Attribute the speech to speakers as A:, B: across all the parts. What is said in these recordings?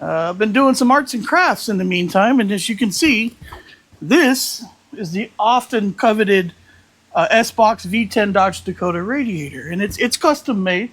A: I've been doing some arts and crafts in the meantime, and as you can see, this is the often coveted S-Box V10 Dodge Dakota radiator, and it's custom made.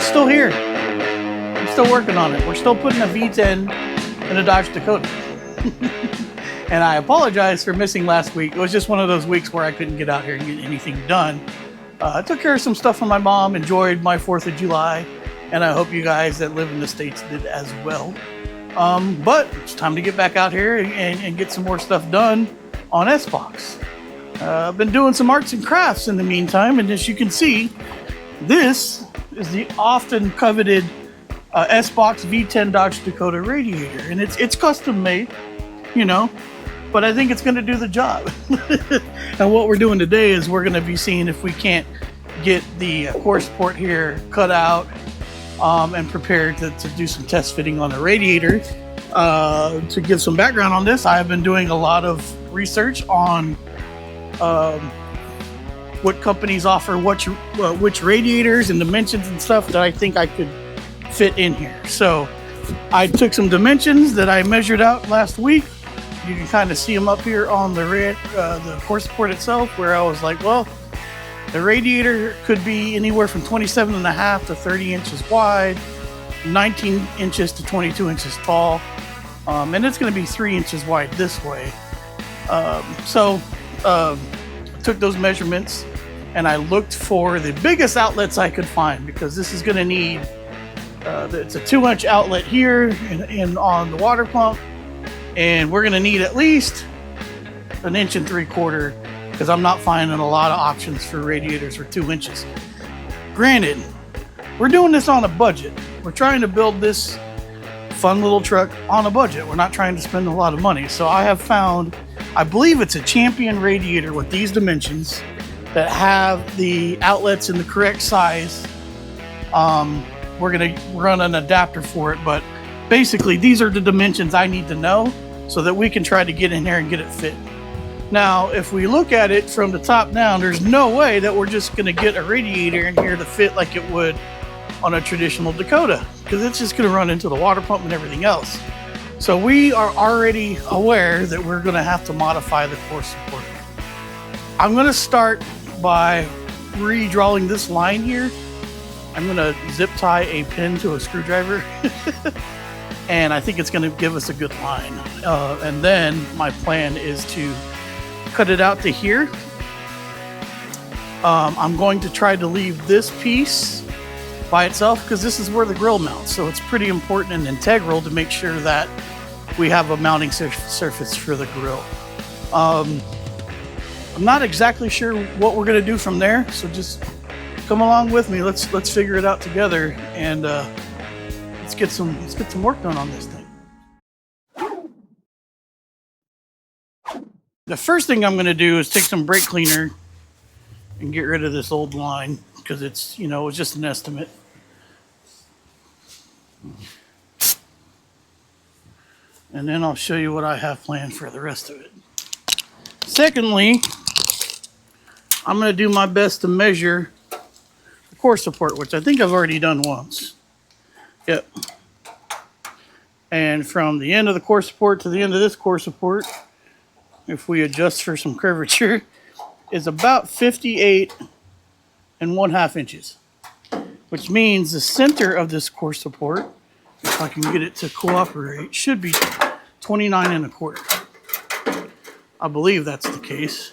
A: Still here. I'm still working on it. We're still putting a V10 in a Dodge Dakota. And I apologize for missing last week. It was just one of those weeks where I couldn't get out here and get anything done. I took care of some stuff for my mom, enjoyed my 4th of July, and I hope you guys that live in the States did as well. But it's time to get back out here and get some more stuff done on S-Box. I've been doing some arts and crafts in the meantime, and as you can see, this is the often coveted S-Box V10 Dodge Dakota radiator, and it's custom made, you know, but I think it's going to do the job. And what we're doing today is we're going to be seeing if we can't get the core support here cut out and prepared to do some test fitting on the radiator. To give some background on this, I've been doing a lot of research on what companies offer which radiators and dimensions and stuff that I think I could fit in here. So I took some dimensions that I measured out last week. You can kind of see them up here on the core support itself, where I was like, well, the radiator could be anywhere from 27.5 to 30 inches wide, 19 inches to 22 inches tall, and it's going to be 3 inches wide this way. Took those measurements and I looked for the biggest outlets I could find, because this is going to need it's a 2-inch outlet here and on the water pump, and we're going to need at least 1 3/4 inches, because I'm not finding a lot of options for radiators for 2 inches. Granted, we're doing this on a budget. We're trying to build this fun little truck on a budget. We're not trying to spend a lot of money. So I have found, I believe it's a Champion radiator with these dimensions that have the outlets in the correct size. We're gonna run an adapter for it, but basically these are the dimensions I need to know so that we can try to get in here and get it fit. Now, if we look at it from the top down, there's no way that we're just gonna get a radiator in here to fit like it would on a traditional Dakota, because it's just gonna run into the water pump and everything else. So we are already aware that we're gonna have to modify the core support. I'm gonna start by redrawing this line here. I'm gonna zip tie a pin to a screwdriver and I think it's gonna give us a good line. And then my plan is to cut it out to here. I'm going to try to leave this piece by itself, because this is where the grill mounts, so it's pretty important and integral to make sure that we have a mounting surface for the grill. I'm not exactly sure what we're going to do from there, so just come along with me. Let's figure it out together, and let's get some work done on this thing. The first thing I'm going to do is take some brake cleaner and get rid of this old line, because it's, you know, it's just an estimate. And then I'll show you what I have planned for the rest of it. Secondly, I'm going to do my best to measure the core support, which I think I've already done once. Yep. And from the end of the core support to the end of this core support, if we adjust for some curvature, is about 58 1/2 inches, which means the center of this core support, if I can get it to cooperate, should be 29 1/4. I believe that's the case.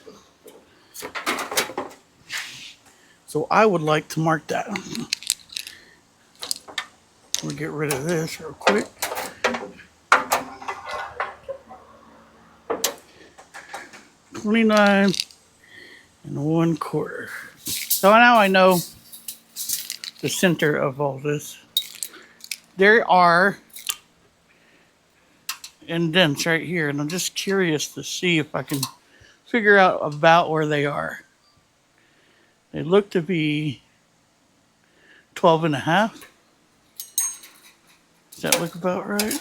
A: So I would like to mark that. We'll get rid of this real quick. $29 1/4. So now I know the center of all this. There are indents right here, and I'm just curious to see if I can figure out about where they are. They look to be 12.5. Does that look about right?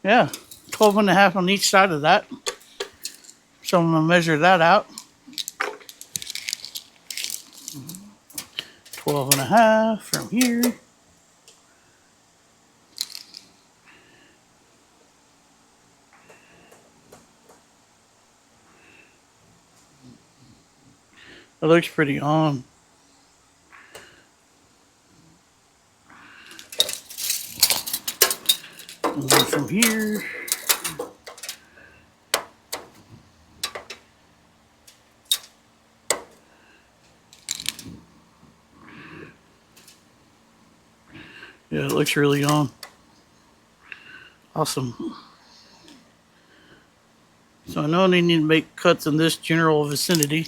A: Yeah, 12.5 on each side of that. So I'm gonna measure that out. 12.5 from here. It looks pretty on. And then from here. Yeah, it looks really on. Awesome. So I know they need to make cuts in this general vicinity.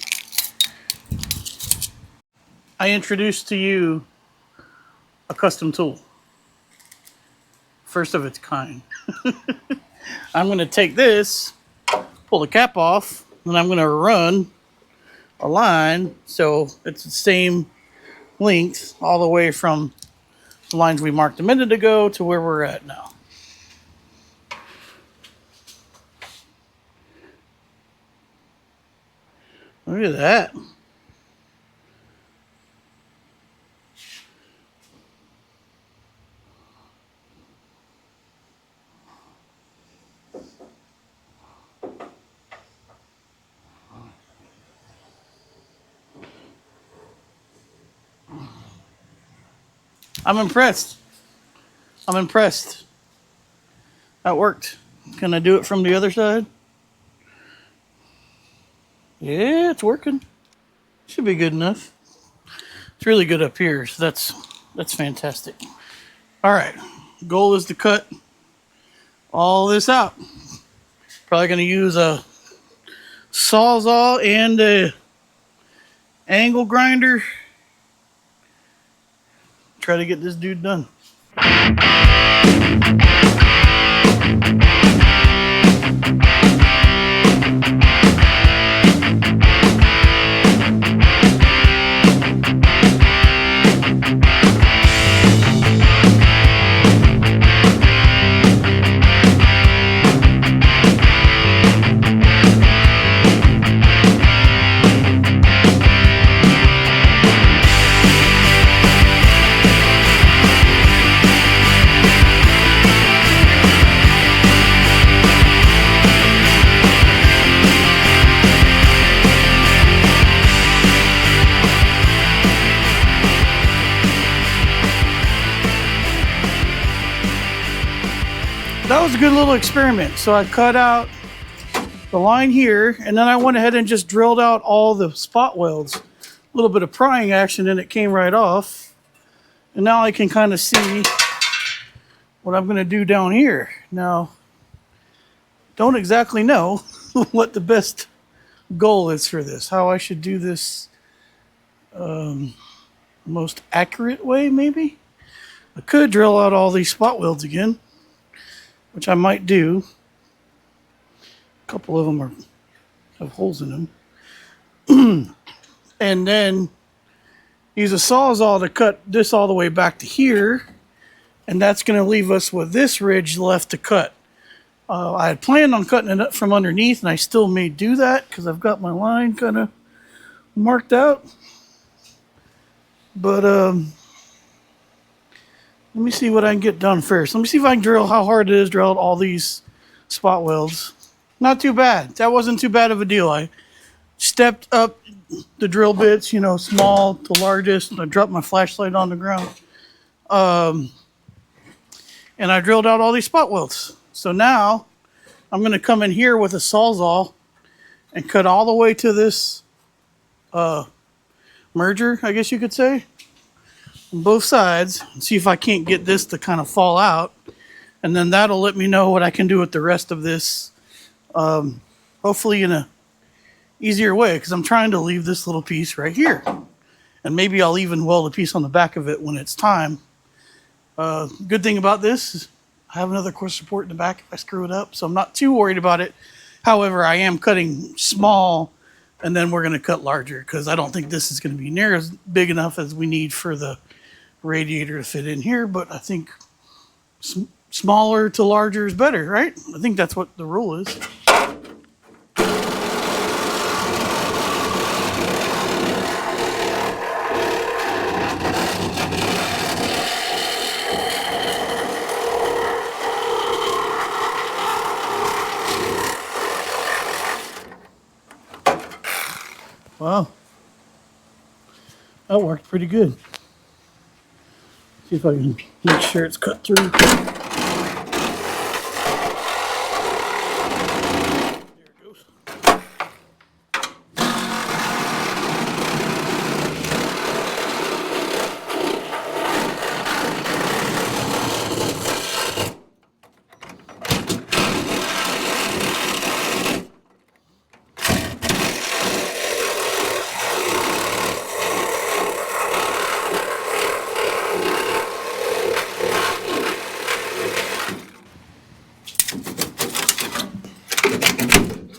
A: I introduced to you a custom tool. First of its kind. I'm going to take this, pull the cap off, and I'm going to run a line so it's the same length all the way from the lines we marked a minute ago to where we're at now. Look at that. I'm impressed. I'm impressed. That worked. Can I do it from the other side? Yeah, it's working. Should be good enough. It's really good up here, so that's fantastic. All right, goal is to cut all this out. Probably going to use a sawzall and a angle grinder. Try to get this dude done. That was a good little experiment. So I cut out the line here, and then I went ahead and just drilled out all the spot welds. A little bit of prying action, and it came right off. And now I can kind of see what I'm going to do down here. Now, don't exactly know what the best goal is for this, how I should do this most accurate way, maybe. I could drill out all these spot welds again, which I might do. A couple of them have holes in them. And then use a sawzall to cut this all the way back to here. And that's going to leave us with this ridge left to cut. I had planned on cutting it up from underneath, and I still may do that because I've got my line kind of marked out. But let me see what I can get done first. Let me see if I can drill how hard it is to drill out all these spot welds. Not too bad. That wasn't too bad of a deal. I stepped up the drill bits, you know, small to largest. And I dropped my flashlight on the ground. And I drilled out all these spot welds. So now I'm going to come in here with a sawzall and cut all the way to this merger, I guess you could say, on both sides, and see if I can't get this to kind of fall out. And then that'll let me know what I can do with the rest of this, hopefully in a easier way, because I'm trying to leave this little piece right here. And maybe I'll even weld a piece on the back of it when it's time. Good thing about this is I have another core support in the back if I screw it up, so I'm not too worried about it. However, I am cutting small, and then we're going to cut larger because I don't think this is going to be near as big enough as we need for the radiator to fit in here, but I think smaller to larger is better, right? I think that's what the rule is. Wow, that worked pretty good. See if I can make sure it's cut through. There it goes.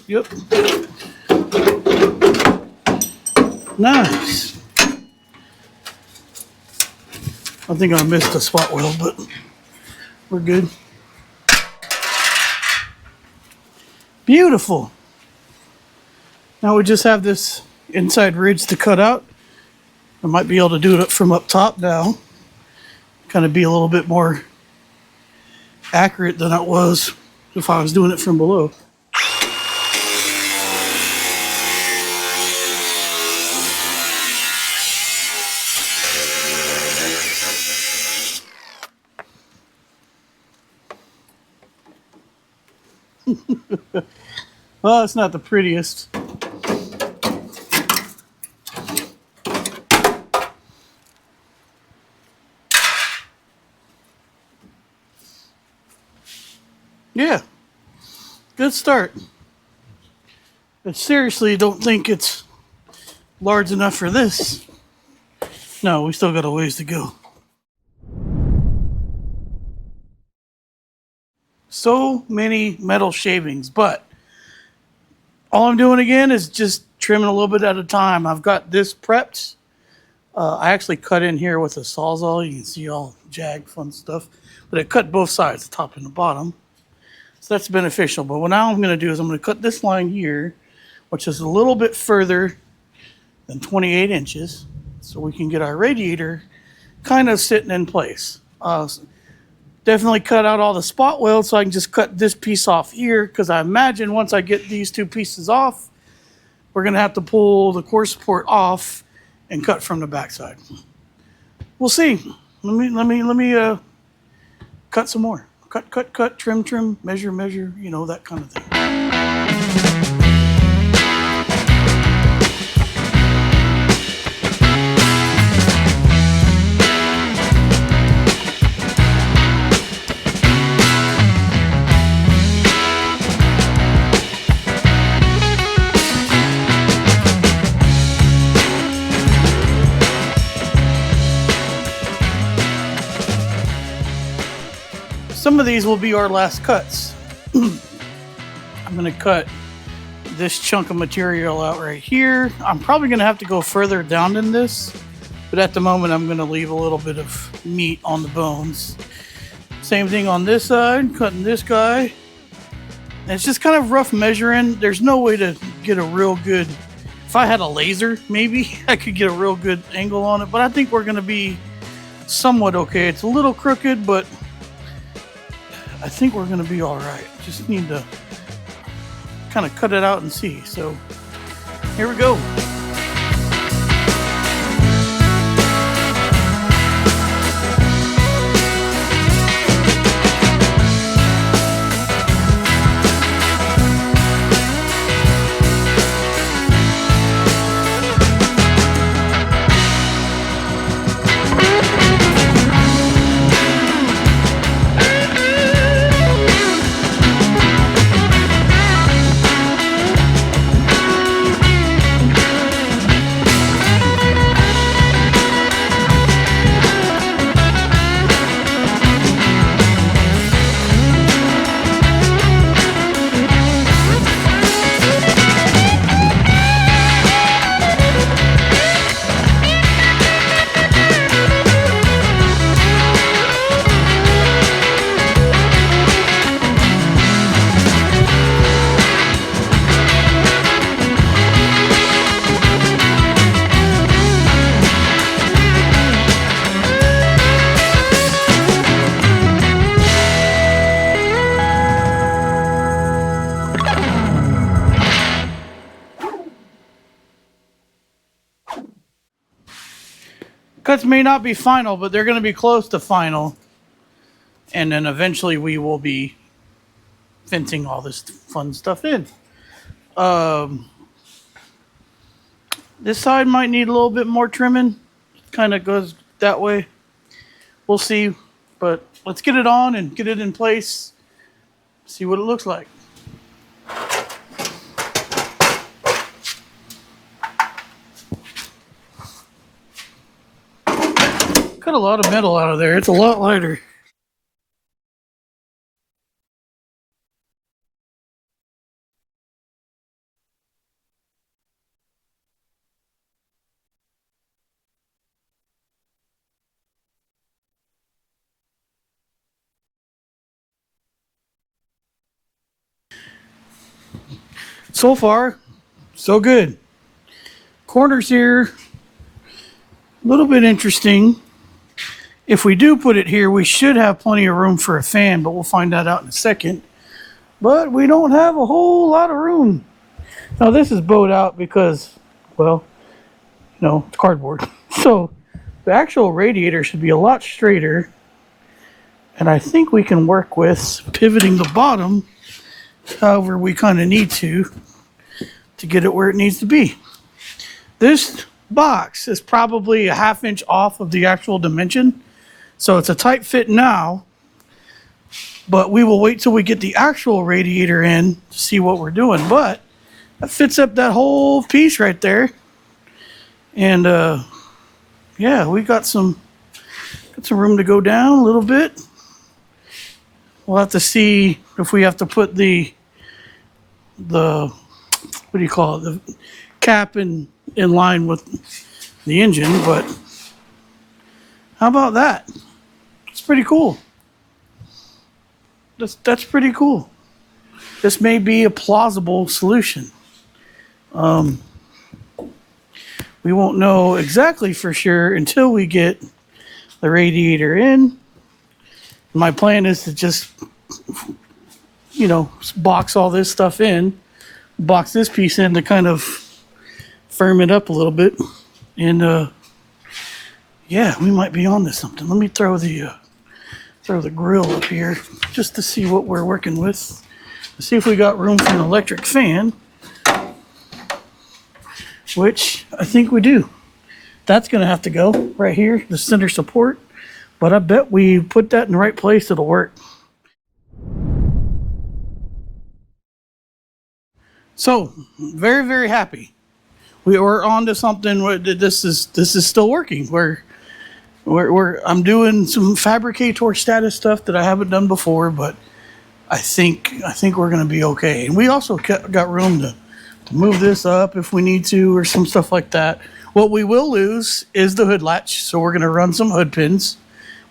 A: Yep. Nice. I think I missed a spot weld, but we're good. Beautiful. Now we just have this inside ridge to cut out. I might be able to do it from up top now. Kind of be a little bit more accurate than it was if I was doing it from below. Well, it's not the prettiest. Yeah, good start. I seriously don't think it's large enough for this. No, we still got a ways to go. So many metal shavings, but all I'm doing again is just trimming a little bit at a time. I've got this prepped. I actually cut in here with a Sawzall. You can see all jagged, fun stuff. But it cut both sides, the top and the bottom. So that's beneficial. But what now I'm going to do is I'm going to cut this line here, which is a little bit further than 28 inches. So we can get our radiator kind of sitting in place. Definitely cut out all the spot welds so I can just cut this piece off here, because I imagine once I get these two pieces off, we're going to have to pull the core support off and cut from the backside. We'll see. Let me cut some more. Cut, trim, measure, you know, that kind of thing. Some of these will be our last cuts. I'm going to cut this chunk of material out right here. I'm probably going to have to go further down than this, but at the moment I'm going to leave a little bit of meat on the bones. Same thing on this side, cutting this guy. And it's just kind of rough measuring. There's no way to get a real good, if I had a laser, maybe I could get a real good angle on it, but I think we're going to be somewhat okay. It's a little crooked, but I think we're going to be all right. Just need to kind of cut it out and see. So here we go. Cuts may not be final, but they're going to be close to final. And then eventually we will be fencing all this fun stuff in. This side might need a little bit more trimming. Kind of goes that way. We'll see. But let's get it on and get it in place. See what it looks like. Cut a lot of metal out of there. It's a lot lighter. So far, so good. Corners here, a little bit interesting. If we do put it here, we should have plenty of room for a fan, but we'll find that out in a second. But we don't have a whole lot of room. Now this is bowed out because, well, you know, it's cardboard. So the actual radiator should be a lot straighter. And I think we can work with pivoting the bottom however we kind of need to get it where it needs to be. This box is probably a ½ inch off of the actual dimension. So it's a tight fit now, but we will wait till we get the actual radiator in to see what we're doing. But that fits up that whole piece right there. And yeah, we got some room to go down a little bit. We'll have to see if we have to put the what do you call it, the cap in line with the engine, but how about that? It's pretty cool. That's pretty cool. This may be a plausible solution. We won't know exactly for sure until we get the radiator in. My plan is to just, you know, box all this stuff in, box this piece in to kind of firm it up a little bit. And yeah, we might be on to something. Let me throw the grill up here just to see what we're working with. Let's see if we got room for an electric fan, which I think we do. That's going to have to go right here, the center support. But I bet we put that in the right place, it'll work. So, very, very happy. We were on to something where this is still working. I'm doing some fabricator status stuff that I haven't done before, but I think we're going to be okay. And we also got room to move this up if we need to, or some stuff like that. What we will lose is the hood latch, so we're going to run some hood pins,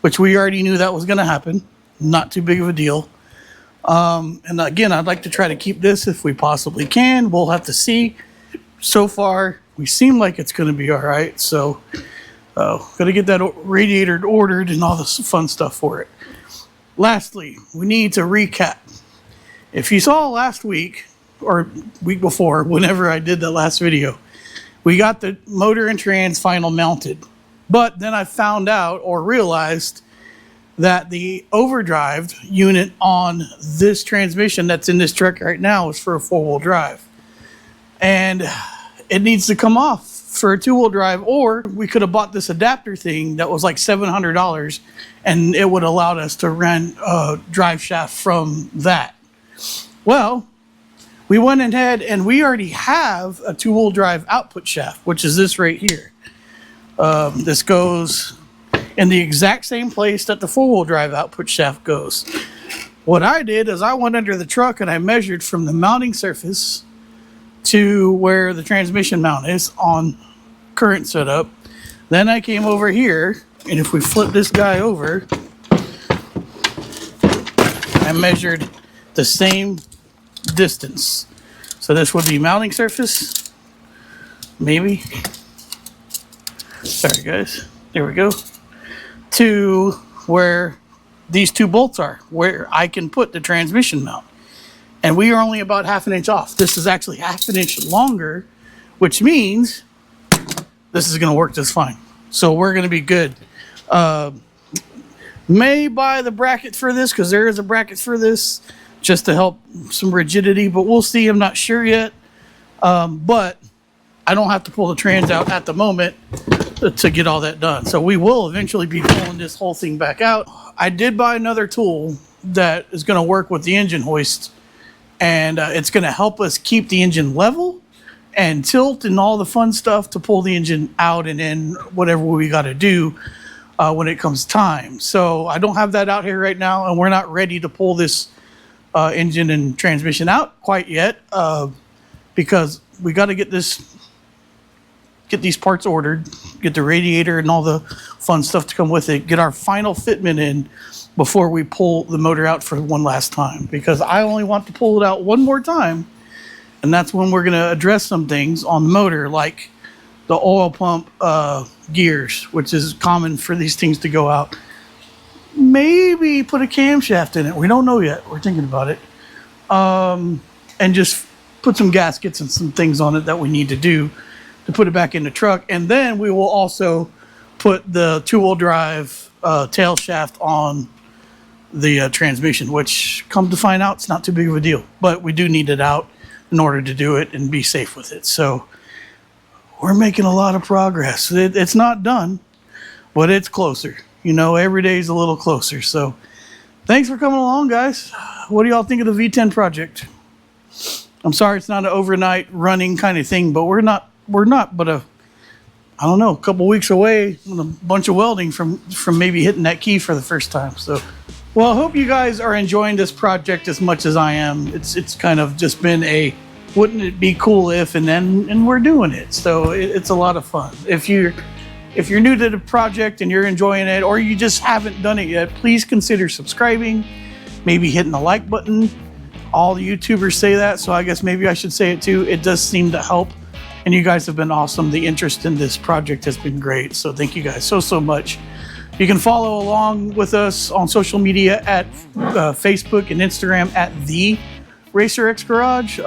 A: which we already knew that was going to happen. Not too big of a deal. And again, I'd like to try to keep this if we possibly can. We'll have to see. So far, we seem like it's going to be all right. So, got to get that radiator ordered and all this fun stuff for it. Lastly, we need to recap. If you saw last week, or week before, whenever I did that last video, we got the motor and trans final mounted. But then I found out or realized that the overdrive unit on this transmission that's in this truck right now is for a 4-wheel drive. And it needs to come off for a 2-wheel drive, or we could have bought this adapter thing that was like $700 and it would have allowed us to run a drive shaft from that. Well, we went ahead and we already have a 2-wheel drive output shaft, which is this right here. This goes in the exact same place that the 4-wheel drive output shaft goes. What I did is I went under the truck and I measured from the mounting surface to where the transmission mount is on current setup. Then I came over here, and if we flip this guy over, I measured the same distance. So this would be mounting surface, maybe. Sorry guys, there we go. To where these two bolts are, where I can put the transmission mount. And we are only about ½ inch off. This is actually ½ inch longer, which means this is gonna work just fine. So we're going to be good. May buy the bracket for this, because there is a bracket for this, just to help some rigidity, but we'll see. I'm not sure yet. But I don't have to pull the trans out at the moment to get all that done. So we will eventually be pulling this whole thing back out. I did buy another tool that is going to work with the engine hoist, and it's going to help us keep the engine level and tilt and all the fun stuff to pull the engine out and in whatever we got to do when it comes time. So I don't have that out here right now, and we're not ready to pull this engine and transmission out quite yet because we got to get these parts ordered, get the radiator and all the fun stuff to come with it, get our final fitment in before we pull the motor out for one last time, because I only want to pull it out one more time, and that's when we're going to address some things on the motor, like the oil pump gears, which is common for these things to go out. Maybe put a camshaft in it. We don't know yet. We're thinking about it. And just put some gaskets and some things on it that we need to do to put it back in the truck. And then we will also put the two-wheel drive tail shaft on the transmission, which, come to find out, it's not too big of a deal. But we do need it out in order to do it and be safe with it. So we're making a lot of progress. It's not done, but it's closer. You know, every day is a little closer. So thanks for coming along, guys. What do y'all think of the V10 project? I'm sorry it's not an overnight running kind of thing, but we're not but a couple weeks away with a bunch of welding from maybe hitting that key for the first time. So, well, I hope you guys are enjoying this project as much as I am. It's kind of just been a, wouldn't it be cool if, and we're doing it. So it's a lot of fun. If you're new to the project and you're enjoying it, or you just haven't done it yet, please consider subscribing, maybe hitting the like button. All the YouTubers say that, so I guess maybe I should say it too. It does seem to help, and you guys have been awesome. The interest in this project has been great, so thank you guys so much. You can follow along with us on social media at Facebook and Instagram at the Racer X Garage.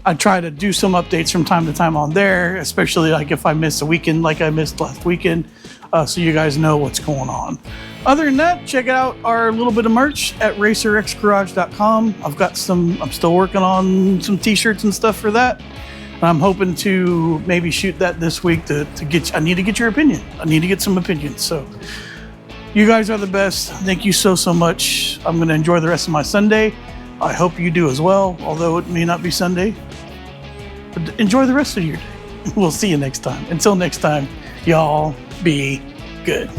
A: I try to do some updates from time to time on there, especially like if I miss a weekend like I missed last weekend, so you guys know what's going on. Other than that, check out our little bit of merch at racerxgarage.com. I'm still working on some t-shirts and stuff for that. And I'm hoping to maybe shoot that this week I need to get your opinion. I need to get some opinions. So you guys are the best. Thank you so much. I'm going to enjoy the rest of my Sunday. I hope you do as well, although it may not be Sunday. But enjoy the rest of your day. We'll see you next time. Until next time, y'all be good.